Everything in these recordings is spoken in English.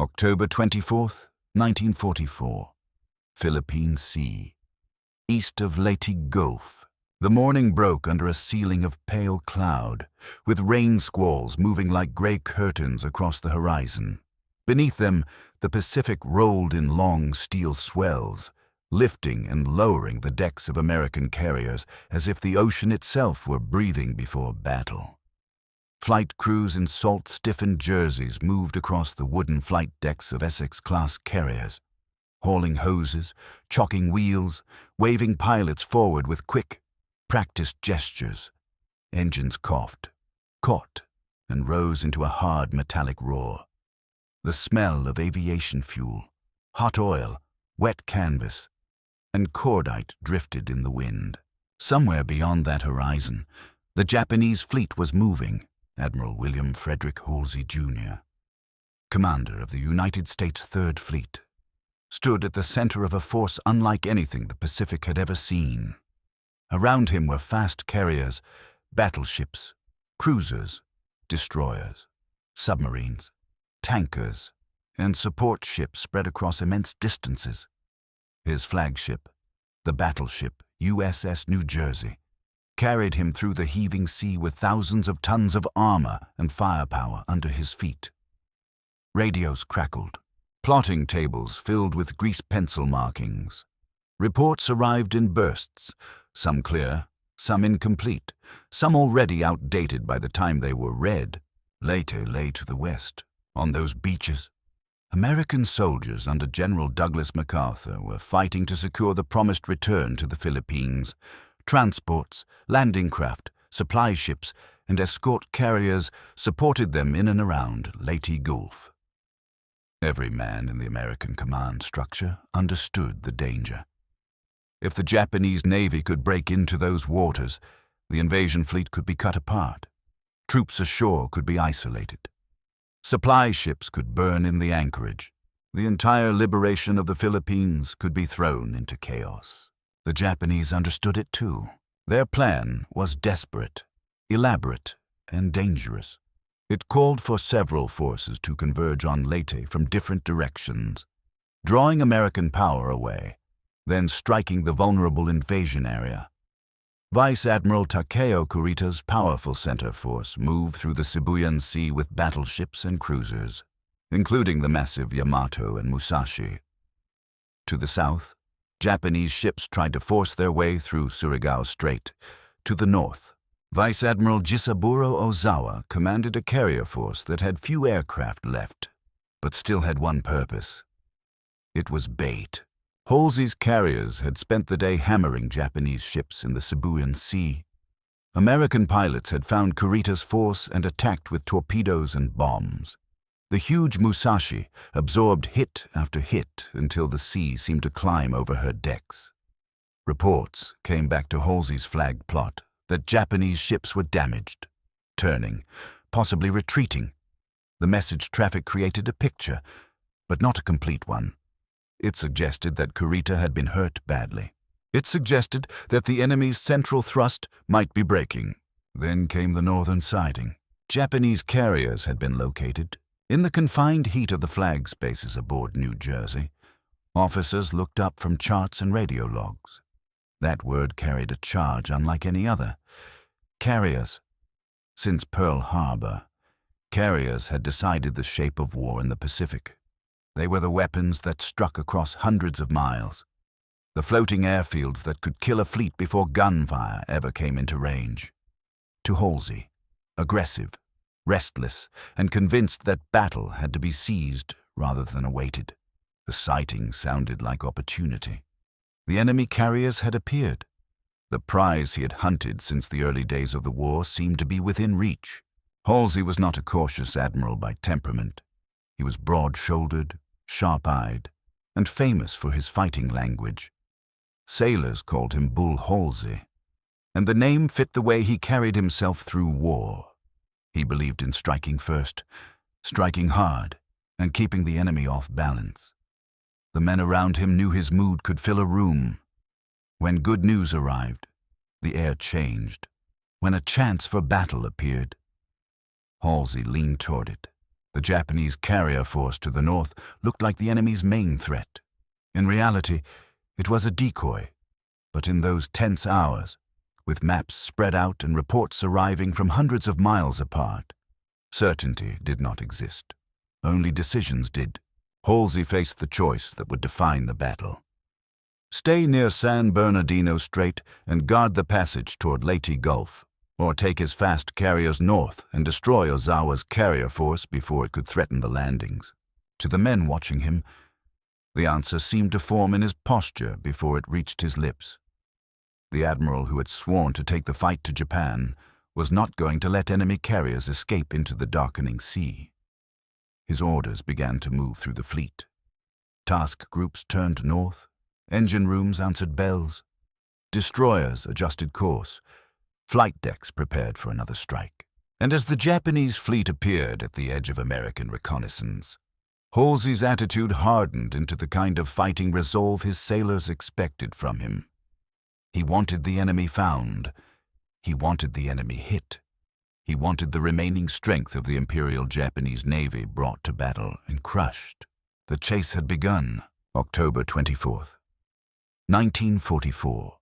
October 24th, 1944. Philippine Sea. East of Leyte Gulf. The morning broke under a ceiling of pale cloud, with rain squalls moving like gray curtains across the horizon. Beneath them, the Pacific rolled in long steel swells, lifting and lowering the decks of American carriers as if the ocean itself were breathing before battle. Flight crews in salt-stiffened jerseys moved across the wooden flight decks of Essex-class carriers, hauling hoses, chalking wheels, waving pilots forward with quick, practiced gestures. Engines coughed, caught, and rose into a hard metallic roar. The smell of aviation fuel, hot oil, wet canvas, and cordite drifted in the wind. Somewhere beyond that horizon, the Japanese fleet was moving. Admiral William Frederick Halsey, Jr., commander of the United States Third Fleet, stood at the center of a force unlike anything the Pacific had ever seen. Around him were fast carriers, battleships, cruisers, destroyers, submarines, tankers, and support ships spread across immense distances. His flagship, the battleship USS New Jersey, carried him through the heaving sea with thousands of tons of armor and firepower under his feet. Radios crackled, plotting tables filled with grease pencil markings. Reports arrived in bursts, some clear, some incomplete, some already outdated by the time they were read. Leyte lay to the west. On those beaches, American soldiers under General Douglas MacArthur were fighting to secure the promised return to the Philippines. Transports, landing craft, supply ships, and escort carriers supported them in and around Leyte Gulf. Every man in the American command structure understood the danger. If the Japanese Navy could break into those waters, the invasion fleet could be cut apart. Troops ashore could be isolated. Supply ships could burn in the anchorage. The entire liberation of the Philippines could be thrown into chaos. The Japanese understood it too. Their plan was desperate, elaborate, and dangerous. It called for several forces to converge on Leyte from different directions, drawing American power away, then striking the vulnerable invasion area. Vice Admiral Takeo Kurita's powerful center force moved through the Sibuyan Sea with battleships and cruisers, including the massive Yamato and Musashi. To the south, Japanese ships tried to force their way through Surigao Strait. To the north, Vice Admiral Jisaburo Ozawa commanded a carrier force that had few aircraft left, but still had one purpose. It was bait. Halsey's carriers had spent the day hammering Japanese ships in the Sibuyan Sea. American pilots had found Kurita's force and attacked with torpedoes and bombs. The huge Musashi absorbed hit after hit until the sea seemed to climb over her decks. Reports came back to Halsey's flag plot that Japanese ships were damaged, turning, possibly retreating. The message traffic created a picture, but not a complete one. It suggested that Kurita had been hurt badly. It suggested that the enemy's central thrust might be breaking. Then came the northern siding. Japanese carriers had been located. In the confined heat of the flag spaces aboard New Jersey, officers looked up from charts and radio logs. That word carried a charge unlike any other. Carriers. Since Pearl Harbor, carriers had decided the shape of war in the Pacific. They were the weapons that struck across hundreds of miles, the floating airfields that could kill a fleet before gunfire ever came into range. To Halsey, aggressive, restless, and convinced that battle had to be seized rather than awaited. The sighting sounded like opportunity. The enemy carriers had appeared. The prize he had hunted since the early days of the war seemed to be within reach. Halsey was not a cautious admiral by temperament. He was broad-shouldered, sharp-eyed, and famous for his fighting language. Sailors called him Bull Halsey, and the name fit the way he carried himself through war. He believed in striking first, striking hard, and keeping the enemy off balance. The men around him knew his mood could fill a room. When good news arrived, the air changed. When a chance for battle appeared, Halsey leaned toward it, The Japanese carrier force to the north looked like the enemy's main threat. In reality, it was a decoy, but in those tense hours, with maps spread out and reports arriving from hundreds of miles apart, certainty did not exist. Only decisions did. Halsey faced the choice that would define the battle. Stay near San Bernardino Strait and guard the passage toward Leyte Gulf, or take his fast carriers north and destroy Ozawa's carrier force before it could threaten the landings. To the men watching him, the answer seemed to form in his posture before it reached his lips. The admiral who had sworn to take the fight to Japan was not going to let enemy carriers escape into the darkening sea. His orders began to move through the fleet. Task groups turned north, engine rooms answered bells, destroyers adjusted course, flight decks prepared for another strike. And as the Japanese fleet appeared at the edge of American reconnaissance, Halsey's attitude hardened into the kind of fighting resolve his sailors expected from him. He wanted the enemy found. He wanted the enemy hit. He wanted the remaining strength of the Imperial Japanese Navy brought to battle and crushed. The chase had begun, October 24th, 1944.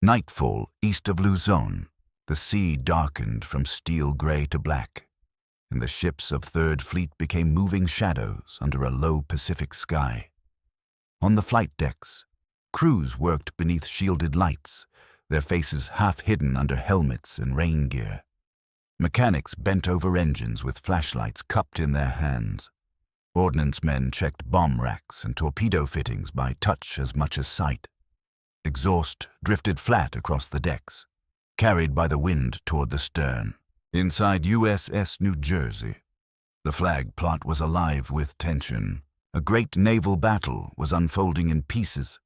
Nightfall east of Luzon. The sea darkened from steel gray to black, and the ships of Third Fleet became moving shadows under a low Pacific sky. On the flight decks, crews worked beneath shielded lights, their faces half hidden under helmets and rain gear. Mechanics bent over engines with flashlights cupped in their hands. Ordnance men checked bomb racks and torpedo fittings by touch as much as sight. Exhaust drifted flat across the decks, carried by the wind toward the stern. Inside USS New Jersey, the flag plot was alive with tension. A great naval battle was unfolding in pieces.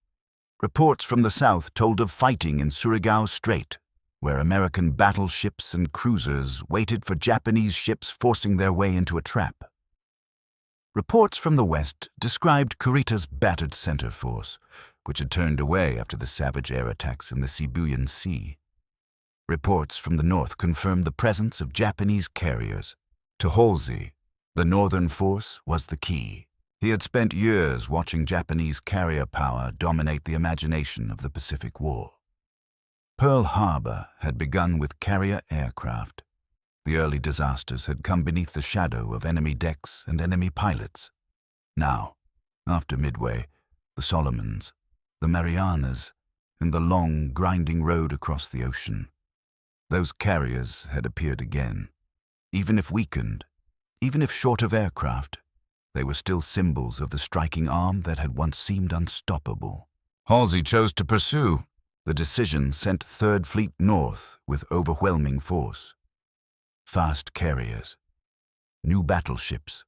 Reports from the south told of fighting in Surigao Strait, where American battleships and cruisers waited for Japanese ships forcing their way into a trap. Reports from the west described Kurita's battered center force, which had turned away after the savage air attacks in the Sibuyan Sea. Reports from the north confirmed the presence of Japanese carriers. To Halsey, the northern force was the key. He had spent years watching Japanese carrier power dominate the imagination of the Pacific War. Pearl Harbor had begun with carrier aircraft. The early disasters had come beneath the shadow of enemy decks and enemy pilots. Now, after Midway, the Solomons, the Marianas, and the long, grinding road across the ocean, those carriers had appeared again. Even if weakened, even if short of aircraft, they were still symbols of the striking arm that had once seemed unstoppable. Halsey chose to pursue. The decision sent Third Fleet north with overwhelming force. Fast carriers, new battleships,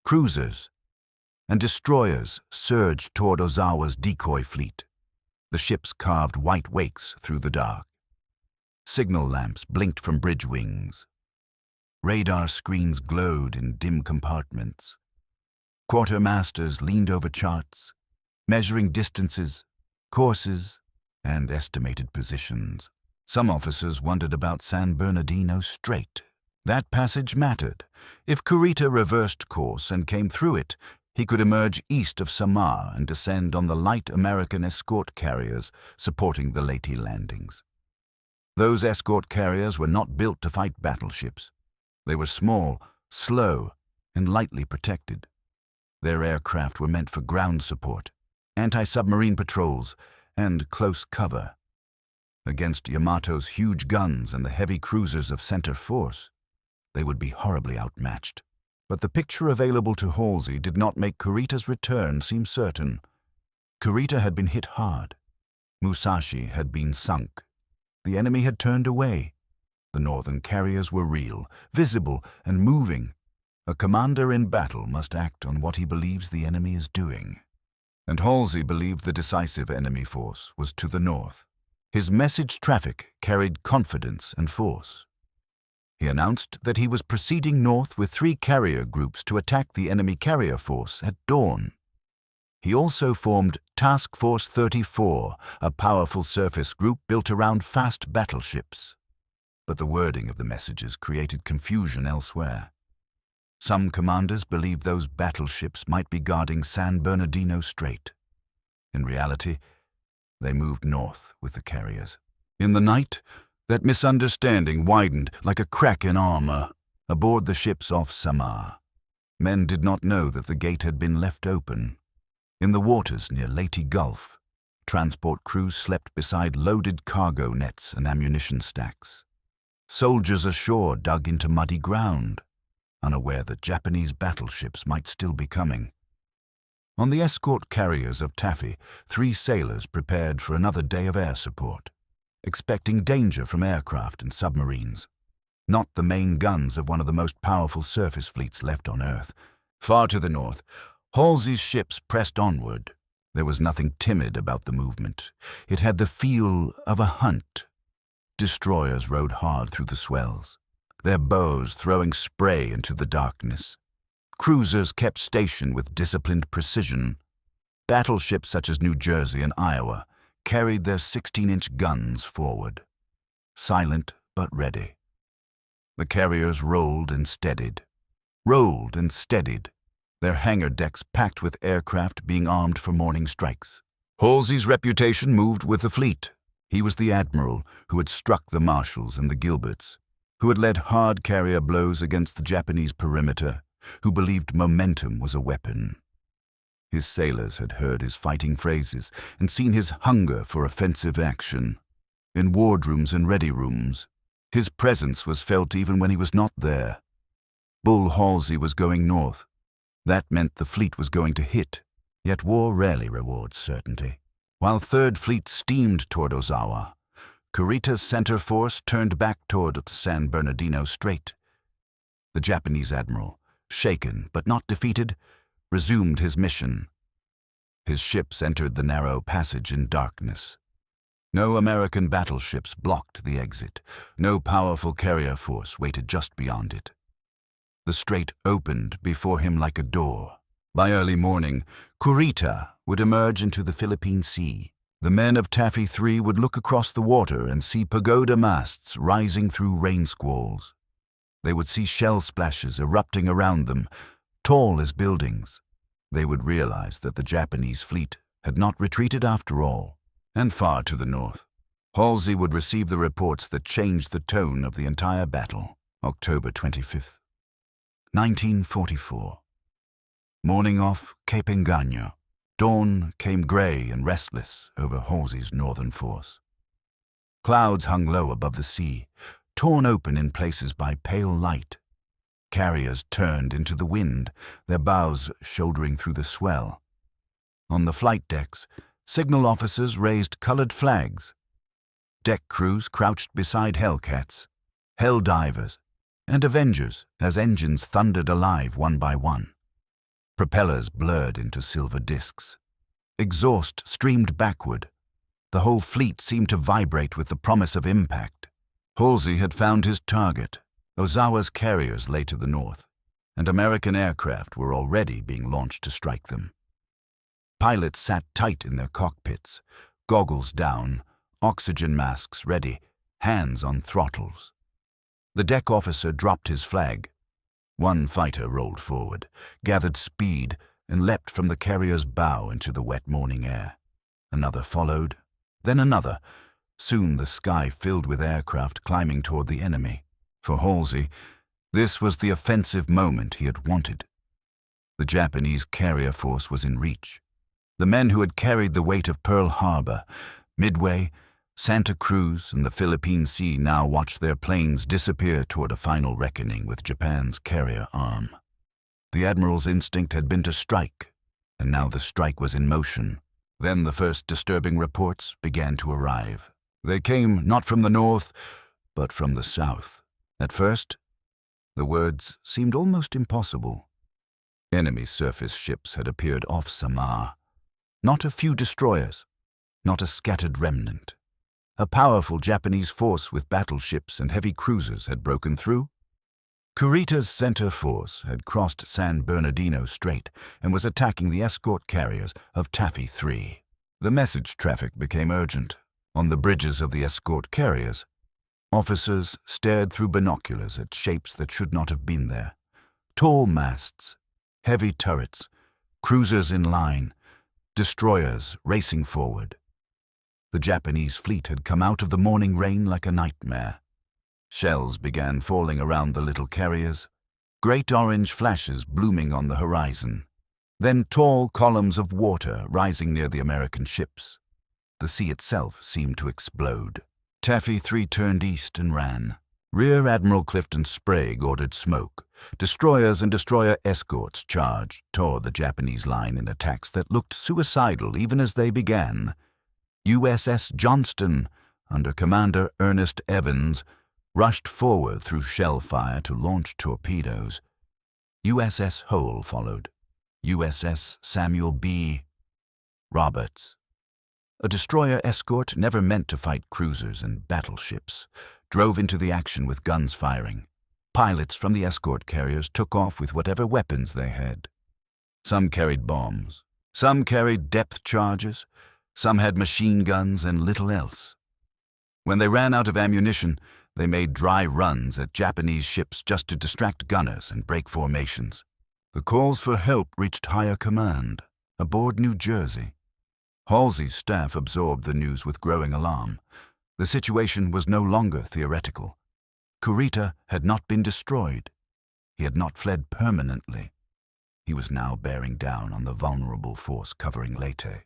cruisers, and destroyers surged toward Ozawa's decoy fleet. The ships carved white wakes through the dark. Signal lamps blinked from bridge wings. Radar screens glowed in dim compartments. Quartermasters leaned over charts, measuring distances, courses, and estimated positions. Some officers wondered about San Bernardino Strait. That passage mattered. If Kurita reversed course and came through it, he could emerge east of Samar and descend on the light American escort carriers supporting the Leyte landings. Those escort carriers were not built to fight battleships. They were small, slow, and lightly protected. Their aircraft were meant for ground support, anti-submarine patrols, and close cover. Against Yamato's huge guns and the heavy cruisers of center force, they would be horribly outmatched. But the picture available to Halsey did not make Kurita's return seem certain. Kurita had been hit hard. Musashi had been sunk. The enemy had turned away. The northern carriers were real, visible, and moving. A commander in battle must act on what he believes the enemy is doing. And Halsey believed the decisive enemy force was to the north. His message traffic carried confidence and force. He announced that he was proceeding north with 3 carrier groups to attack the enemy carrier force at dawn. He also formed Task Force 34, a powerful surface group built around fast battleships. But the wording of the messages created confusion elsewhere. Some commanders believed those battleships might be guarding San Bernardino Strait. In reality, they moved north with the carriers. In the night, that misunderstanding widened like a crack in armor. Aboard the ships off Samar, men did not know that the gate had been left open. In the waters near Leyte Gulf, transport crews slept beside loaded cargo nets and ammunition stacks. Soldiers ashore dug into muddy ground, unaware that Japanese battleships might still be coming. On the escort carriers of Taffy, 3 sailors prepared for another day of air support, expecting danger from aircraft and submarines. Not the main guns of one of the most powerful surface fleets left on Earth. Far to the north, Halsey's ships pressed onward. There was nothing timid about the movement. It had the feel of a hunt. Destroyers rode hard through the swells, their bows throwing spray into the darkness. Cruisers kept station with disciplined precision. Battleships such as New Jersey and Iowa carried their 16-inch guns forward, silent but ready. The carriers rolled and steadied, their hangar decks packed with aircraft being armed for morning strikes. Halsey's reputation moved with the fleet. He was the admiral who had struck the Marshalls and the Gilberts, who had led hard carrier blows against the Japanese perimeter, who believed momentum was a weapon. His sailors had heard his fighting phrases and seen his hunger for offensive action. In wardrooms and ready rooms, his presence was felt even when he was not there. Bull Halsey was going north. That meant the fleet was going to hit, yet war rarely rewards certainty. While Third Fleet steamed toward Ozawa, Kurita's center force turned back toward the San Bernardino Strait. The Japanese admiral, shaken but not defeated, resumed his mission. His ships entered the narrow passage in darkness. No American battleships blocked the exit. No powerful carrier force waited just beyond it. The strait opened before him like a door. By early morning, Kurita would emerge into the Philippine Sea. The men of Taffy 3 would look across the water and see pagoda masts rising through rain squalls. They would see shell splashes erupting around them, tall as buildings. They would realize that the Japanese fleet had not retreated after all. And far to the north, Halsey would receive the reports that changed the tone of the entire battle. October 25th, 1944. Morning off Cape Engano. Dawn came gray and restless over Halsey's northern force. Clouds hung low above the sea, torn open in places by pale light. Carriers turned into the wind, their bows shouldering through the swell. On the flight decks, signal officers raised colored flags. Deck crews crouched beside Hellcats, Hell Divers, and Avengers as engines thundered alive one by one. Propellers blurred into silver discs. Exhaust streamed backward. The whole fleet seemed to vibrate with the promise of impact. Halsey had found his target. Ozawa's carriers lay to the north, and American aircraft were already being launched to strike them. Pilots sat tight in their cockpits, goggles down, oxygen masks ready, hands on throttles. The deck officer dropped his flag. One fighter rolled forward, gathered speed, and leapt from the carrier's bow into the wet morning air. Another followed, then another. Soon the sky filled with aircraft climbing toward the enemy. For Halsey, this was the offensive moment he had wanted. The Japanese carrier force was in reach. The men who had carried the weight of Pearl Harbor, Midway, Santa Cruz, and the Philippine Sea now watched their planes disappear toward a final reckoning with Japan's carrier arm. The admiral's instinct had been to strike, and now the strike was in motion. Then the first disturbing reports began to arrive. They came not from the north, but from the south. At first, the words seemed almost impossible. Enemy surface ships had appeared off Samar. Not a few destroyers, not a scattered remnant. A powerful Japanese force with battleships and heavy cruisers had broken through. Kurita's center force had crossed San Bernardino Strait and was attacking the escort carriers of Taffy 3. The message traffic became urgent. On the bridges of the escort carriers, officers stared through binoculars at shapes that should not have been there. Tall masts, heavy turrets, cruisers in line, destroyers racing forward. The Japanese fleet had come out of the morning rain like a nightmare. Shells began falling around the little carriers, great orange flashes blooming on the horizon, then tall columns of water rising near the American ships. The sea itself seemed to explode. Taffy 3 turned east and ran. Rear Admiral Clifton Sprague ordered smoke. Destroyers and destroyer escorts charged, tore the Japanese line in attacks that looked suicidal even as they began. USS Johnston, under Commander Ernest Evans, rushed forward through shell fire to launch torpedoes. USS Hole followed. USS Samuel B. Roberts. A destroyer escort never meant to fight cruisers and battleships, drove into the action with guns firing. Pilots from the escort carriers took off with whatever weapons they had. Some carried bombs, some carried depth charges, some had machine guns and little else. When they ran out of ammunition, they made dry runs at Japanese ships just to distract gunners and break formations. The calls for help reached higher command, aboard New Jersey. Halsey's staff absorbed the news with growing alarm. The situation was no longer theoretical. Kurita had not been destroyed. He had not fled permanently. He was now bearing down on the vulnerable force covering Leyte.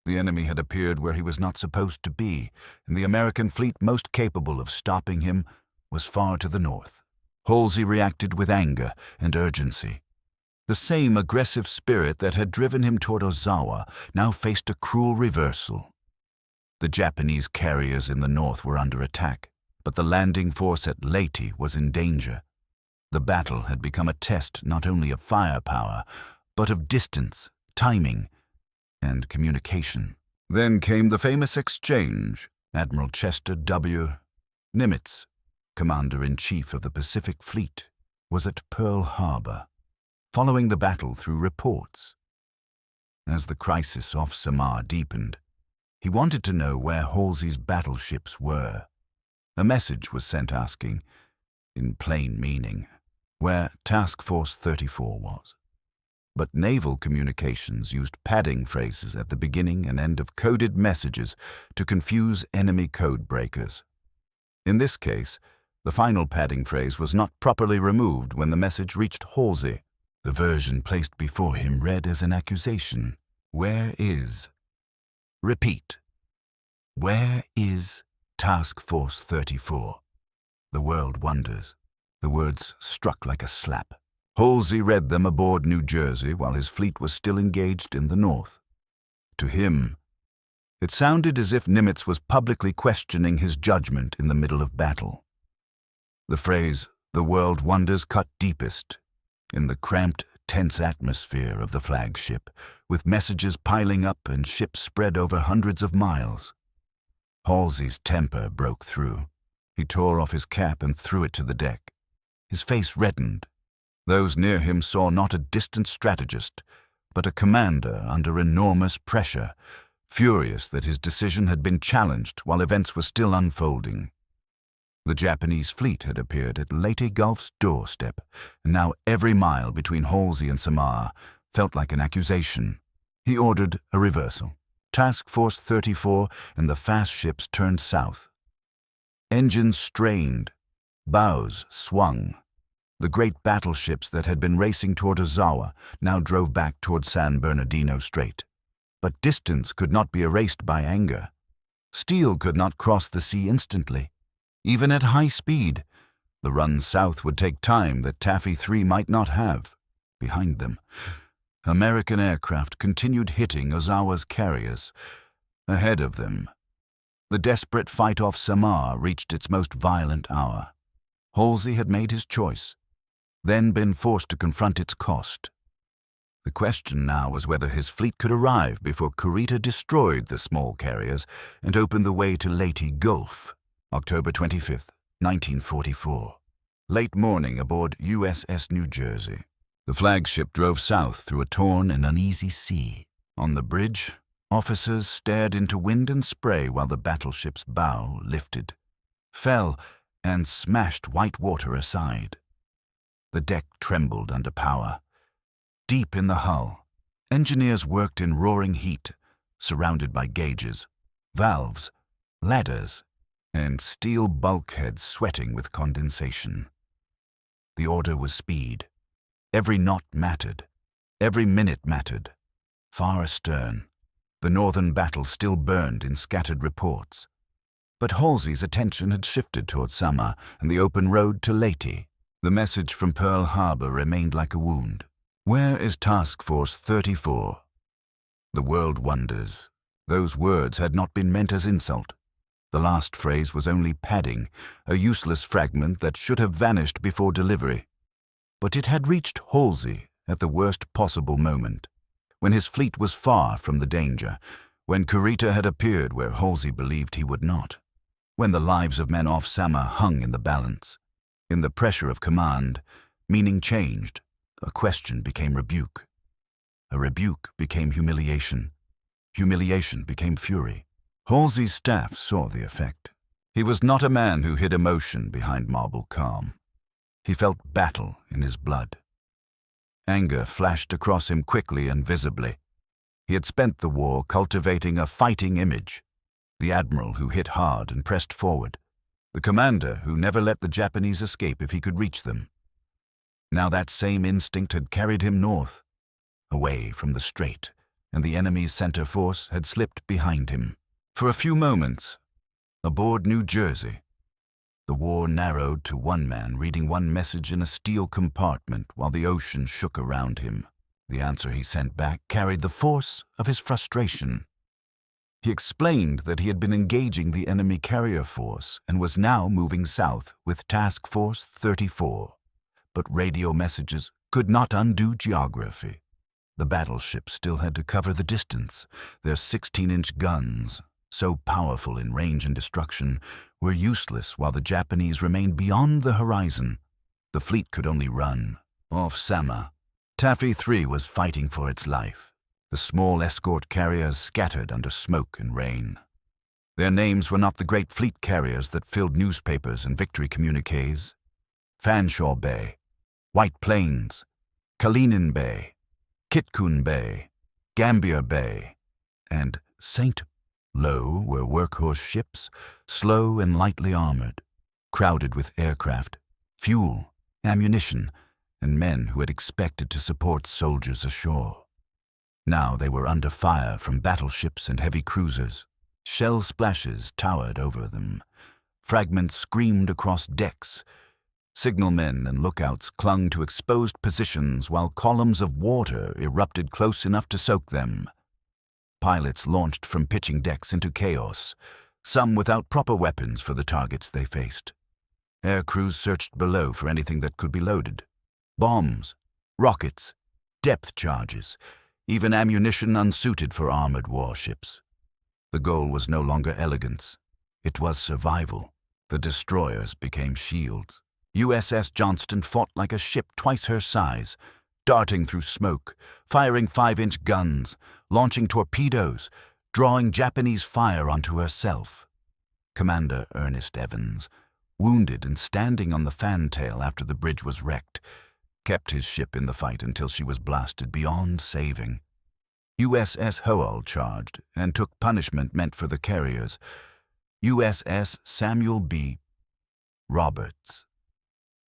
The enemy had appeared where he was not supposed to be, and the American fleet most capable of stopping him was far to the north. Halsey reacted with anger and urgency. The same aggressive spirit that had driven him toward Ozawa now faced a cruel reversal. The Japanese carriers in the north were under attack, but the landing force at Leyte was in danger. The battle had become a test not only of firepower, but of distance, timing, and communication. Then came the famous exchange. Admiral Chester W. Nimitz, Commander-in-Chief of the Pacific Fleet, was at Pearl Harbor, following the battle through reports. As the crisis off Samar deepened, he wanted to know where Halsey's battleships were. A message was sent asking, in plain meaning, where Task Force 34 was. But naval communications used padding phrases at the beginning and end of coded messages to confuse enemy code breakers. In this case, the final padding phrase was not properly removed when the message reached Halsey. The version placed before him read as an accusation. Where is? Repeat. Where is Task Force 34? The world wonders. The words struck like a slap. Halsey read them aboard New Jersey while his fleet was still engaged in the north. To him, it sounded as if Nimitz was publicly questioning his judgment in the middle of battle. The phrase, "the world wonders," cut deepest in the cramped, tense atmosphere of the flagship, with messages piling up and ships spread over hundreds of miles. Halsey's temper broke through. He tore off his cap and threw it to the deck. His face reddened. Those near him saw not a distant strategist, but a commander under enormous pressure, furious that his decision had been challenged while events were still unfolding. The Japanese fleet had appeared at Leyte Gulf's doorstep, and now every mile between Halsey and Samar felt like an accusation. He ordered a reversal. Task Force 34 and the fast ships turned south. Engines strained, bows swung. The great battleships that had been racing toward Ozawa now drove back toward San Bernardino Strait. But distance could not be erased by anger. Steel could not cross the sea instantly. Even at high speed, the run south would take time that Taffy 3 might not have. Behind them, American aircraft continued hitting Ozawa's carriers. Ahead of them, the desperate fight off Samar reached its most violent hour. Halsey had made his choice, then been forced to confront its cost. The question now was whether his fleet could arrive before Kurita destroyed the small carriers and opened the way to Leyte Gulf. October 25th, 1944. Late morning aboard USS New Jersey. The flagship drove south through a torn and uneasy sea. On the bridge, officers stared into wind and spray while the battleship's bow lifted, fell, and smashed white water aside. The deck trembled under power. Deep in the hull, engineers worked in roaring heat, surrounded by gauges, valves, ladders, and steel bulkheads sweating with condensation. The order was speed. Every knot mattered. Every minute mattered. Far astern, the northern battle still burned in scattered reports. But Halsey's attention had shifted toward summer and the open road to Leyte. The message from Pearl Harbor remained like a wound. Where is Task Force 34? The world wonders. Those words had not been meant as insult. The last phrase was only padding, a useless fragment that should have vanished before delivery. But it had reached Halsey at the worst possible moment, when his fleet was far from the danger, when Kurita had appeared where Halsey believed he would not, when the lives of men off Sama hung in the balance. In the pressure of command, meaning changed. A question became rebuke. A rebuke became humiliation. Humiliation became fury. Halsey's staff saw the effect. He was not a man who hid emotion behind marble calm. He felt battle in his blood. Anger flashed across him quickly and visibly. He had spent the war cultivating a fighting image. The admiral who hit hard and pressed forward. The commander who never let the Japanese escape if he could reach them. Now that same instinct had carried him north, away from the strait, and the enemy's center force had slipped behind him. For a few moments, aboard New Jersey, the war narrowed to one man reading one message in a steel compartment while the ocean shook around him. The answer he sent back carried the force of his frustration. He explained that he had been engaging the enemy carrier force and was now moving south with Task Force 34. But radio messages could not undo geography. The battleships still had to cover the distance. Their 16-inch guns, so powerful in range and destruction, were useless while the Japanese remained beyond the horizon. The fleet could only run. Off Sama, Taffy 3 was fighting for its life. The small escort carriers scattered under smoke and rain. Their names were not the great fleet carriers that filled newspapers and victory communiques. Fanshawe Bay, White Plains, Kalinin Bay, Kitkun Bay, Gambier Bay, and St. Lo were workhorse ships, slow and lightly armored, crowded with aircraft, fuel, ammunition, and men who had expected to support soldiers ashore. Now they were under fire from battleships and heavy cruisers. Shell splashes towered over them. Fragments screamed across decks. Signalmen and lookouts clung to exposed positions while columns of water erupted close enough to soak them. Pilots launched from pitching decks into chaos, some without proper weapons for the targets they faced. Air crews searched below for anything that could be loaded. Bombs, rockets, depth charges, even ammunition unsuited for armored warships. The goal was no longer elegance. It was survival. The destroyers became shields. USS Johnston fought like a ship twice her size, darting through smoke, firing 5-inch guns, launching torpedoes, drawing Japanese fire onto herself. Commander Ernest Evans, wounded and standing on the fantail after the bridge was wrecked, kept his ship in the fight until she was blasted beyond saving. USS Howell charged and took punishment meant for the carriers. USS Samuel B. Roberts.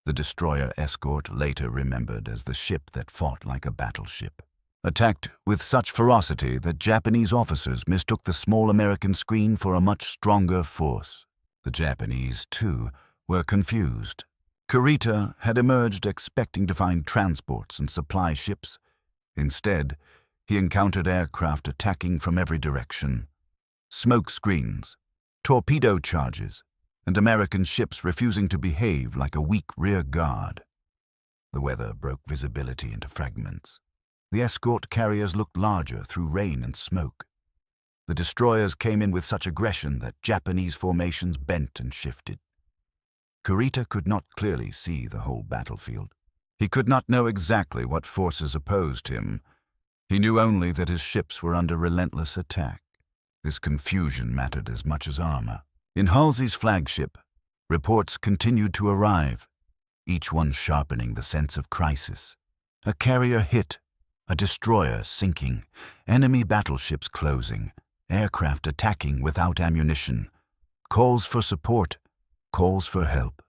The destroyer escort later remembered as the ship that fought like a battleship. Attacked with such ferocity that Japanese officers mistook the small American screen for a much stronger force. The Japanese, too, were confused. Kurita had emerged expecting to find transports and supply ships. Instead, he encountered aircraft attacking from every direction. Smoke screens, torpedo charges, and American ships refusing to behave like a weak rear guard. The weather broke visibility into fragments. The escort carriers looked larger through rain and smoke. The destroyers came in with such aggression that Japanese formations bent and shifted. Kurita could not clearly see the whole battlefield. He could not know exactly what forces opposed him. He knew only that his ships were under relentless attack. This confusion mattered as much as armor. In Halsey's flagship, reports continued to arrive. each one sharpening the sense of crisis. A carrier hit, a destroyer sinking, enemy battleships closing, aircraft attacking without ammunition, calls for support, calls for help,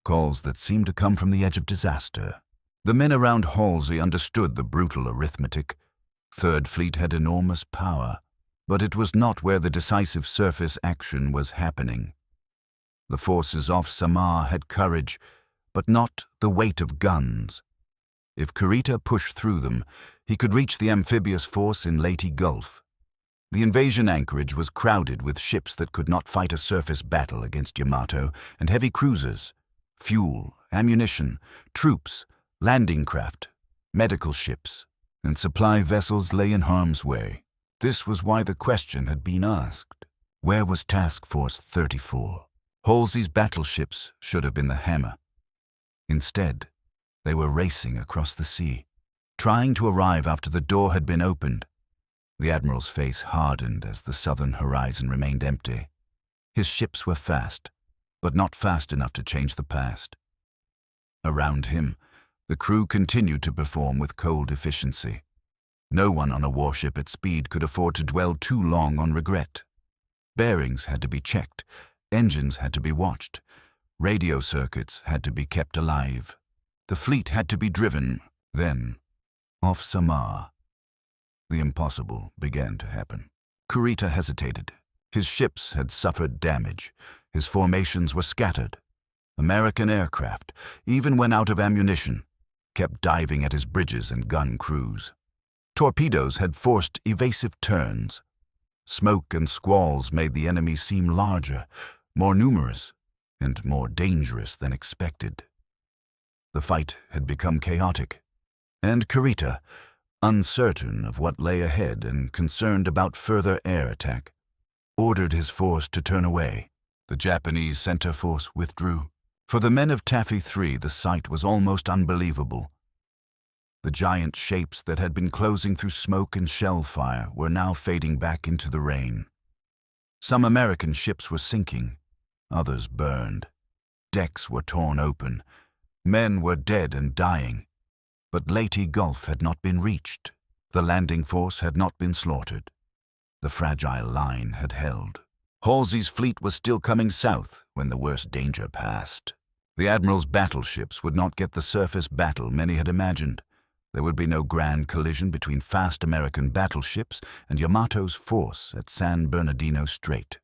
calls that seemed to come from the edge of disaster. The men around Halsey understood the brutal arithmetic. Third Fleet had enormous power, but it was not where the decisive surface action was happening. The forces off Samar had courage, but not the weight of guns. If Kurita pushed through them, he could reach the amphibious force in Leyte Gulf. The invasion anchorage was crowded with ships that could not fight a surface battle against Yamato, and heavy cruisers, fuel, ammunition, troops, landing craft, medical ships, and supply vessels lay in harm's way. This was why the question had been asked. Where was Task Force 34? Halsey's battleships should have been the hammer. Instead, they were racing across the sea, trying to arrive after the door had been opened. The Admiral's face hardened as the southern horizon remained empty. His ships were fast, but not fast enough to change the past. Around him, the crew continued to perform with cold efficiency. No one on a warship at speed could afford to dwell too long on regret. Bearings had to be checked, engines had to be watched, radio circuits had to be kept alive. The fleet had to be driven, then, off Samar. The impossible began to happen. Kurita hesitated. His ships had suffered damage. His formations were scattered. American aircraft, even when out of ammunition, kept diving at his bridges and gun crews. Torpedoes had forced evasive turns. Smoke and squalls made the enemy seem larger, more numerous, and more dangerous than expected. The fight had become chaotic, and Kurita, uncertain of what lay ahead and concerned about further air attack, ordered his force to turn away. The Japanese center force withdrew. For the men of Taffy 3, the sight was almost unbelievable. The giant shapes that had been closing through smoke and shell fire were now fading back into the rain. Some American ships were sinking, others burned. Decks were torn open. Men were dead and dying. But Leyte Gulf had not been reached. The landing force had not been slaughtered. The fragile line had held. Halsey's fleet was still coming south when the worst danger passed. The Admiral's battleships would not get the surface battle many had imagined. There would be no grand collision between fast American battleships and Yamato's force at San Bernardino Strait.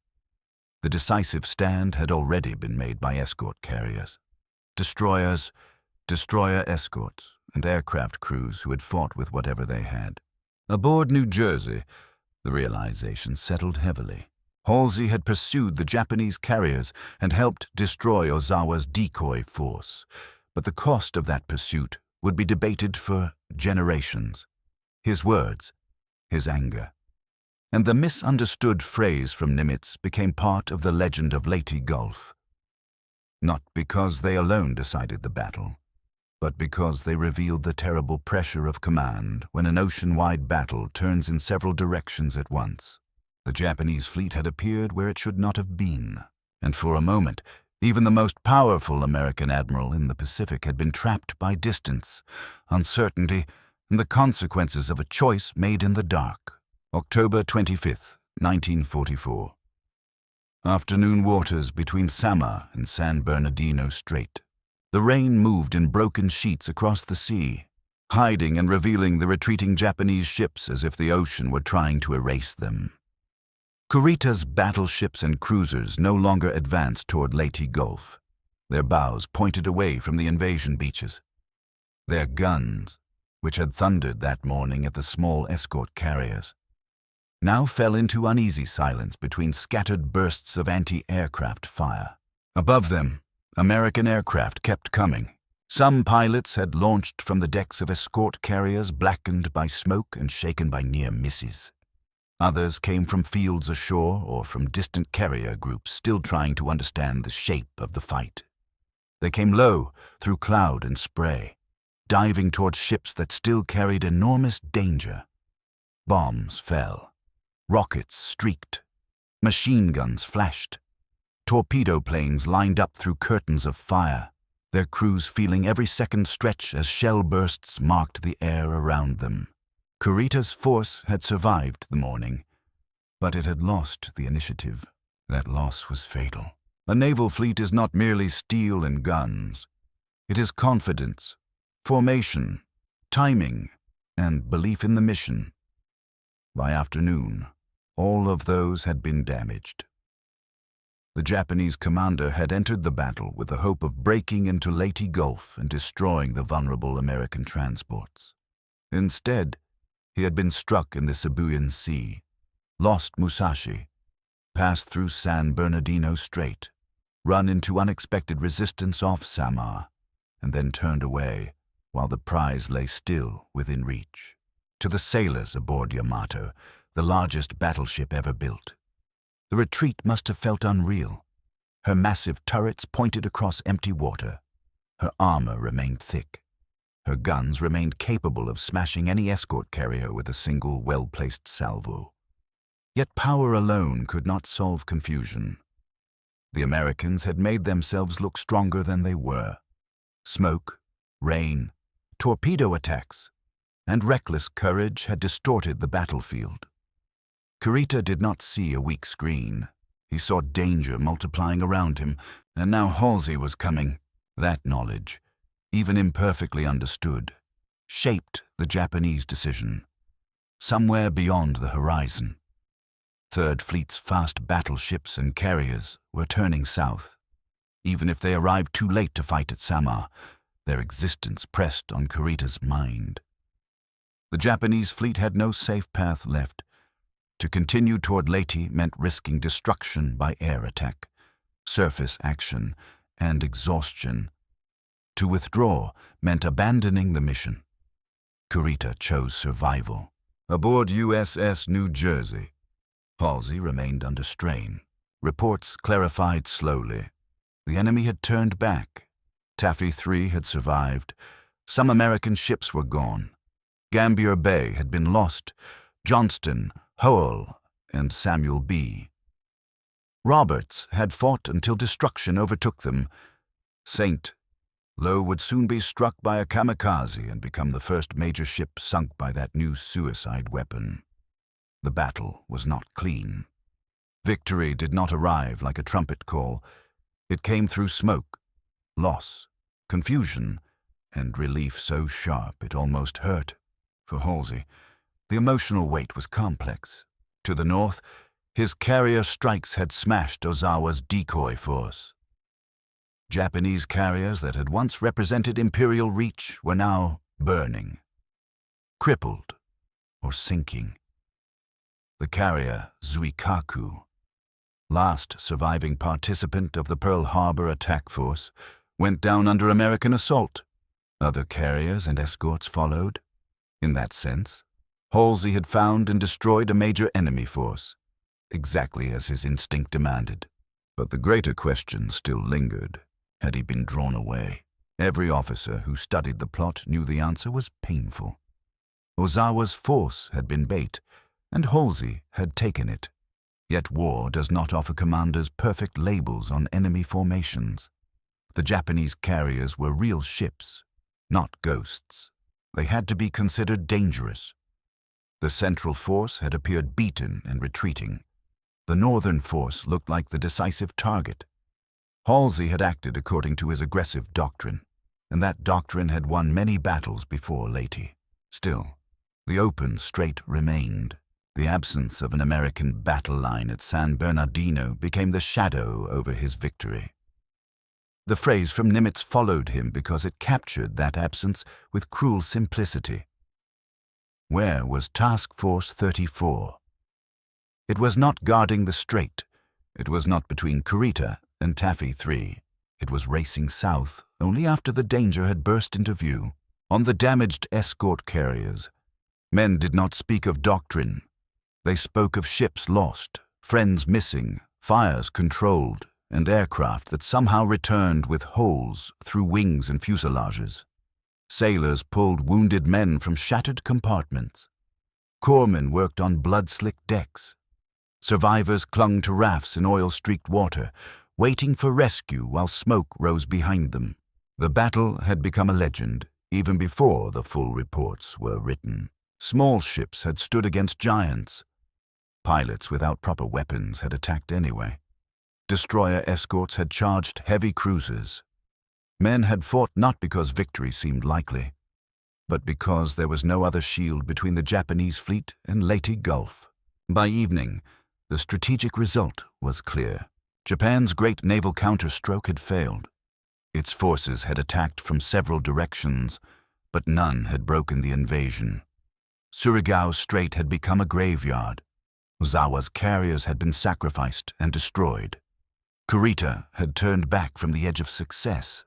The decisive stand had already been made by escort carriers. Destroyers, destroyer escorts, and aircraft crews who had fought with whatever they had. Aboard New Jersey, the realization settled heavily. Halsey had pursued the Japanese carriers and helped destroy Ozawa's decoy force, but the cost of that pursuit would be debated for generations. His words, his anger, and the misunderstood phrase from Nimitz became part of the legend of Leyte Gulf. Not because they alone decided the battle, but because they revealed the terrible pressure of command when an ocean-wide battle turns in several directions at once. The Japanese fleet had appeared where it should not have been, and for a moment, even the most powerful American admiral in the Pacific had been trapped by distance, uncertainty, and the consequences of a choice made in the dark. October 25th, 1944. Afternoon waters between Samar and San Bernardino Strait. The rain moved in broken sheets across the sea, hiding and revealing the retreating Japanese ships as if the ocean were trying to erase them. Kurita's battleships and cruisers no longer advanced toward Leyte Gulf. Their bows pointed away from the invasion beaches. Their guns, which had thundered that morning at the small escort carriers, now fell into uneasy silence between scattered bursts of anti-aircraft fire. Above them, American aircraft kept coming. Some pilots had launched from the decks of escort carriers blackened by smoke and shaken by near misses. Others came from fields ashore or from distant carrier groups still trying to understand the shape of the fight. They came low through cloud and spray, diving towards ships that still carried enormous danger. Bombs fell. Rockets streaked. Machine guns flashed. Torpedo planes lined up through curtains of fire. their crews feeling every second stretch as shell bursts marked the air around them. Kurita's force had survived the morning, but it had lost the initiative. That loss was fatal. A naval fleet is not merely steel and guns. It is confidence, formation, timing, and belief in the mission. By afternoon, all of those had been damaged. The Japanese commander had entered the battle with the hope of breaking into Leyte Gulf and destroying the vulnerable American transports. Instead, he had been struck in the Sibuyan Sea, lost Musashi, passed through San Bernardino Strait, run into unexpected resistance off Samar, and then turned away while the prize lay still within reach. To the sailors aboard Yamato, the largest battleship ever built, the retreat must have felt unreal. Her massive turrets pointed across empty water. Her armor remained thick. Her guns remained capable of smashing any escort carrier with a single well-placed salvo. Yet power alone could not solve confusion. The Americans had made themselves look stronger than they were. Smoke, rain, torpedo attacks, and reckless courage had distorted the battlefield. Kurita did not see a weak screen. He saw danger multiplying around him, and now Halsey was coming. That knowledge, even imperfectly understood, shaped the Japanese decision. Somewhere beyond the horizon, Third Fleet's fast battleships and carriers were turning south. Even if they arrived too late to fight at Samar, their existence pressed on Kurita's mind. The Japanese fleet had no safe path left. To continue toward Leyte meant risking destruction by air attack, surface action, and exhaustion. To withdraw meant abandoning the mission. Kurita chose survival. Aboard USS New Jersey, Halsey remained under strain. Reports clarified slowly. The enemy had turned back. Taffy 3 had survived. Some American ships were gone. Gambier Bay had been lost. Johnston, Howell, and Samuel B. Roberts had fought until destruction overtook them. St. Lo would soon be struck by a kamikaze and become the first major ship sunk by that new suicide weapon. The battle was not clean. Victory did not arrive like a trumpet call. It came through smoke, loss, confusion, and relief so sharp it almost hurt. For Halsey, the emotional weight was complex. To the north, his carrier strikes had smashed Ozawa's decoy force. Japanese carriers that had once represented imperial reach were now burning, crippled, or sinking. The carrier Zuikaku, last surviving participant of the Pearl Harbor attack force, went down under American assault. Other carriers and escorts followed. In that sense, Halsey had found and destroyed a major enemy force, exactly as his instinct demanded. But the greater question still lingered. Had he been drawn away? Every officer who studied the plot knew the answer was painful. Ozawa's force had been bait, and Halsey had taken it. Yet war does not offer commanders perfect labels on enemy formations. The Japanese carriers were real ships, not ghosts. They had to be considered dangerous. The central force had appeared beaten and retreating. The northern force looked like the decisive target. Halsey had acted according to his aggressive doctrine, and that doctrine had won many battles before Leyte. Still, the open strait remained. The absence of an American battle line at San Bernardino became the shadow over his victory. The phrase from Nimitz followed him because it captured that absence with cruel simplicity. Where was Task Force 34? It was not guarding the strait. It was not between Kurita and Taffy 3. It was racing south only after the danger had burst into view. On the damaged escort carriers, men did not speak of doctrine. They spoke of ships lost, friends missing, fires controlled, and aircraft that somehow returned with holes through wings and fuselages. Sailors pulled wounded men from shattered compartments. Corpsmen worked on blood-slicked decks. Survivors clung to rafts in oil-streaked water, waiting for rescue while smoke rose behind them. The battle had become a legend even before the full reports were written. Small ships had stood against giants. Pilots without proper weapons had attacked anyway. Destroyer escorts had charged heavy cruisers. Men had fought not because victory seemed likely, but because there was no other shield between the Japanese fleet and Leyte Gulf. By evening, the strategic result was clear. Japan's great naval counterstroke had failed. Its forces had attacked from several directions, but none had broken the invasion. Surigao Strait had become a graveyard. Ozawa's carriers had been sacrificed and destroyed. Kurita had turned back from the edge of success.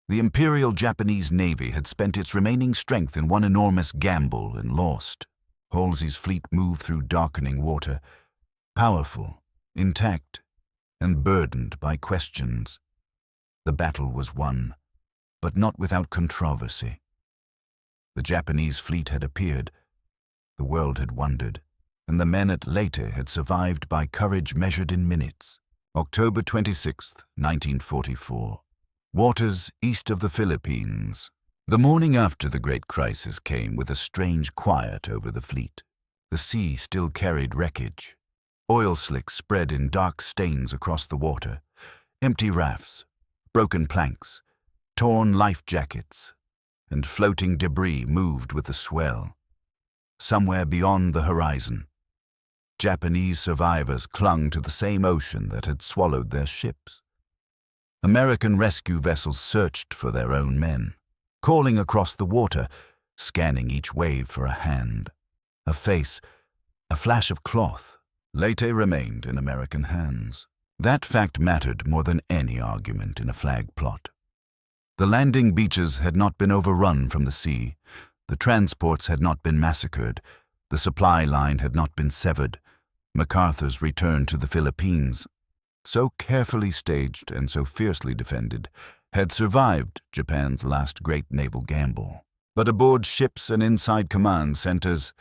The Imperial Japanese Navy had spent its remaining strength in one enormous gamble and lost. Halsey's fleet moved through darkening water, powerful, intact, and burdened by questions. The battle was won, but not without controversy. The Japanese fleet had appeared, the world had wondered, and the men at Leyte had survived by courage measured in minutes. October 26, 1944. Waters east of the Philippines. The morning after the great crisis came with a strange quiet over the fleet. The sea still carried wreckage. Oil slicks spread in dark stains across the water. Empty rafts, broken planks, torn life jackets, and floating debris moved with the swell. Somewhere beyond the horizon, Japanese survivors clung to the same ocean that had swallowed their ships. American rescue vessels searched for their own men, calling across the water, scanning each wave for a hand, a face, a flash of cloth. Leyte remained in American hands. That fact mattered more than any argument in a flag plot. The landing beaches had not been overrun from the sea, the transports had not been massacred, the supply line had not been severed. MacArthur's return to the Philippines, so carefully staged and so fiercely defended, had survived Japan's last great naval gamble. But aboard ships and inside command centers,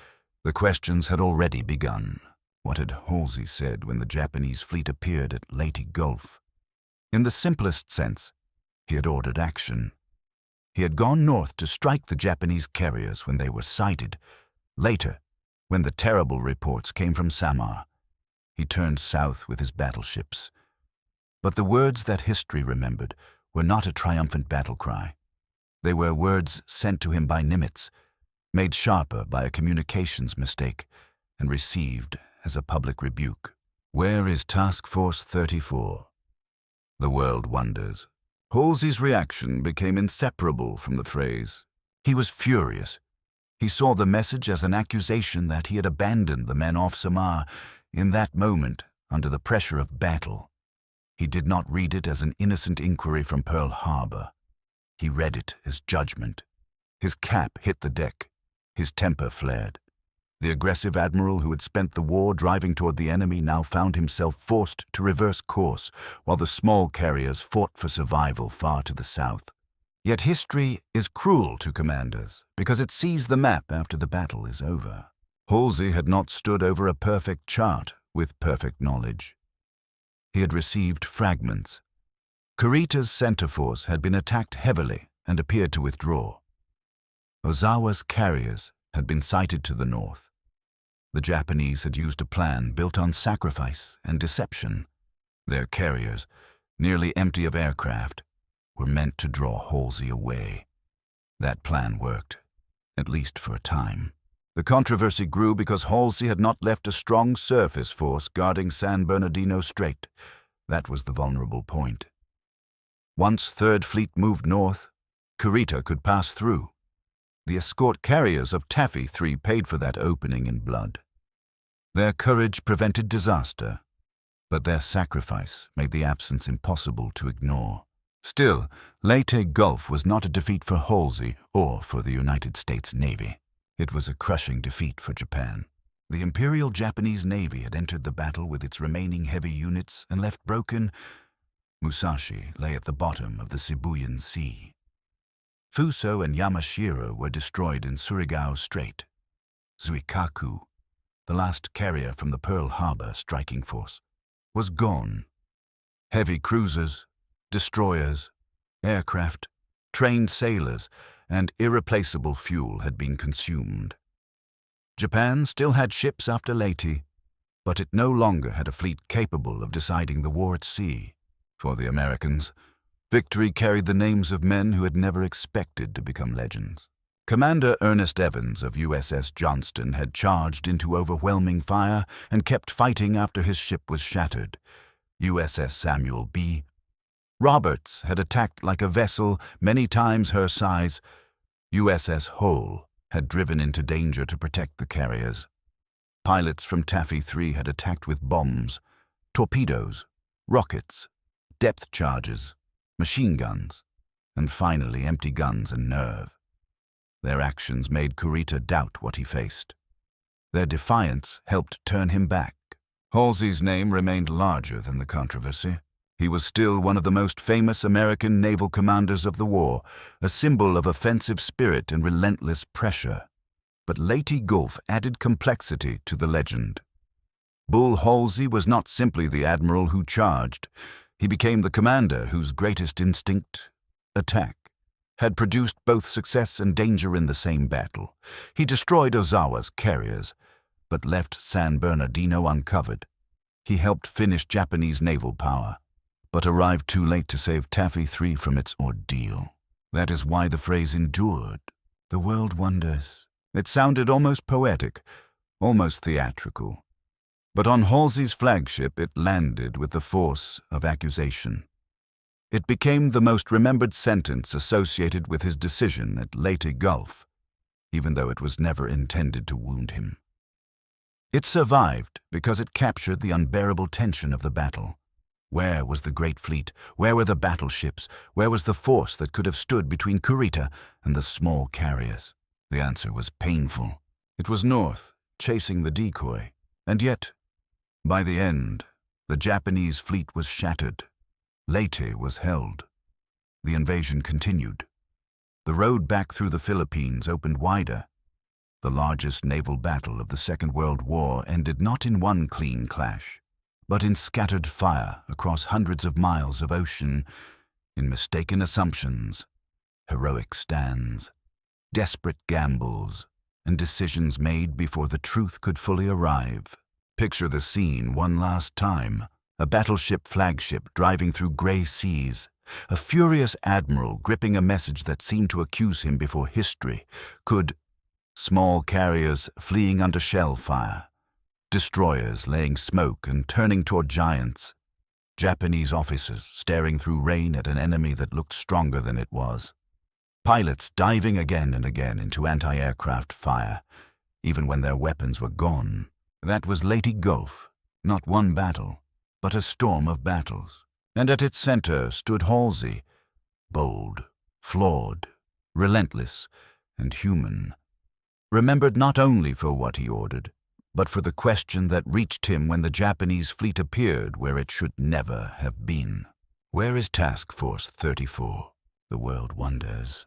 the questions had already begun. What had Halsey said when the Japanese fleet appeared at Leyte Gulf? In the simplest sense, he had ordered action. He had gone north to strike the Japanese carriers when they were sighted. Later, when the terrible reports came from Samar, he turned south with his battleships. But the words that history remembered were not a triumphant battle cry. They were words sent to him by Nimitz, made sharper by a communications mistake, and received as a public rebuke. Where is Task Force 34? The world wonders. Halsey's reaction became inseparable from the phrase. He was furious. He saw the message as an accusation that he had abandoned the men off Samar in that moment under the pressure of battle. He did not read it as an innocent inquiry from Pearl Harbor. He read it as judgment. His cap hit the deck. His temper flared. The aggressive admiral who had spent the war driving toward the enemy now found himself forced to reverse course, while the small carriers fought for survival far to the south. Yet history is cruel to commanders because it sees the map after the battle is over. Halsey had not stood over a perfect chart with perfect knowledge. He had received fragments. Kurita's center force had been attacked heavily and appeared to withdraw. Ozawa's carriers had been sighted to the north. The Japanese had used a plan built on sacrifice and deception. Their carriers, nearly empty of aircraft, were meant to draw Halsey away. That plan worked, at least for a time. The controversy grew because Halsey had not left a strong surface force guarding San Bernardino Strait. That was the vulnerable point. Once Third Fleet moved north, Kurita could pass through. The escort carriers of Taffy 3 paid for that opening in blood. Their courage prevented disaster, but their sacrifice made the absence impossible to ignore. Still, Leyte Gulf was not a defeat for Halsey or for the United States Navy. It was a crushing defeat for Japan. The Imperial Japanese Navy had entered the battle with its remaining heavy units and left broken. Musashi lay at the bottom of the Sibuyan Sea. Fuso and Yamashiro were destroyed in Surigao Strait. Zuikaku, the last carrier from the Pearl Harbor striking force, was gone. Heavy cruisers, destroyers, aircraft, trained sailors, and irreplaceable fuel had been consumed. Japan still had ships after Leyte, but it no longer had a fleet capable of deciding the war at sea. For the Americans, victory carried the names of men who had never expected to become legends. Commander Ernest Evans of USS Johnston had charged into overwhelming fire and kept fighting after his ship was shattered. USS Samuel B. Roberts had attacked like a vessel many times her size. USS Hull had driven into danger to protect the carriers. Pilots from Taffy 3 had attacked with bombs, torpedoes, rockets, depth charges, machine guns, and finally empty guns and nerve. Their actions made Kurita doubt what he faced. Their defiance helped turn him back. Halsey's name remained larger than the controversy. He was still one of the most famous American naval commanders of the war, a symbol of offensive spirit and relentless pressure. But Leyte Gulf added complexity to the legend. Bull Halsey was not simply the admiral who charged. He became the commander whose greatest instinct, attack, had produced both success and danger in the same battle. He destroyed Ozawa's carriers, but left San Bernardino uncovered. He helped finish Japanese naval power, but arrived too late to save Taffy 3 from its ordeal. That is why the phrase endured. The world wonders. It sounded almost poetic, almost theatrical. But on Halsey's flagship it landed with the force of accusation. It became the most remembered sentence associated with his decision at Leyte Gulf, even though it was never intended to wound him. It survived because it captured the unbearable tension of the battle. Where was the great fleet? Where were the battleships? Where was the force that could have stood between Kurita and the small carriers? The answer was painful. It was north, chasing the decoy. And yet, by the end, the Japanese fleet was shattered. Leyte was held. The invasion continued. The road back through the Philippines opened wider. The largest naval battle of the Second World War ended not in one clean clash, but in scattered fire across hundreds of miles of ocean, in mistaken assumptions, heroic stands, desperate gambles, and decisions made before the truth could fully arrive. Picture the scene one last time. A battleship flagship driving through gray seas, a furious admiral gripping a message that seemed to accuse him before history could, small carriers fleeing under shell fire, destroyers laying smoke and turning toward giants, Japanese officers staring through rain at an enemy that looked stronger than it was, pilots diving again and again into anti-aircraft fire, even when their weapons were gone. That was Leyte Gulf, not one battle, but a storm of battles. And at its center stood Halsey, bold, flawed, relentless, and human, remembered not only for what he ordered, but for the question that reached him when the Japanese fleet appeared where it should never have been. Where is Task Force 34? The world wonders.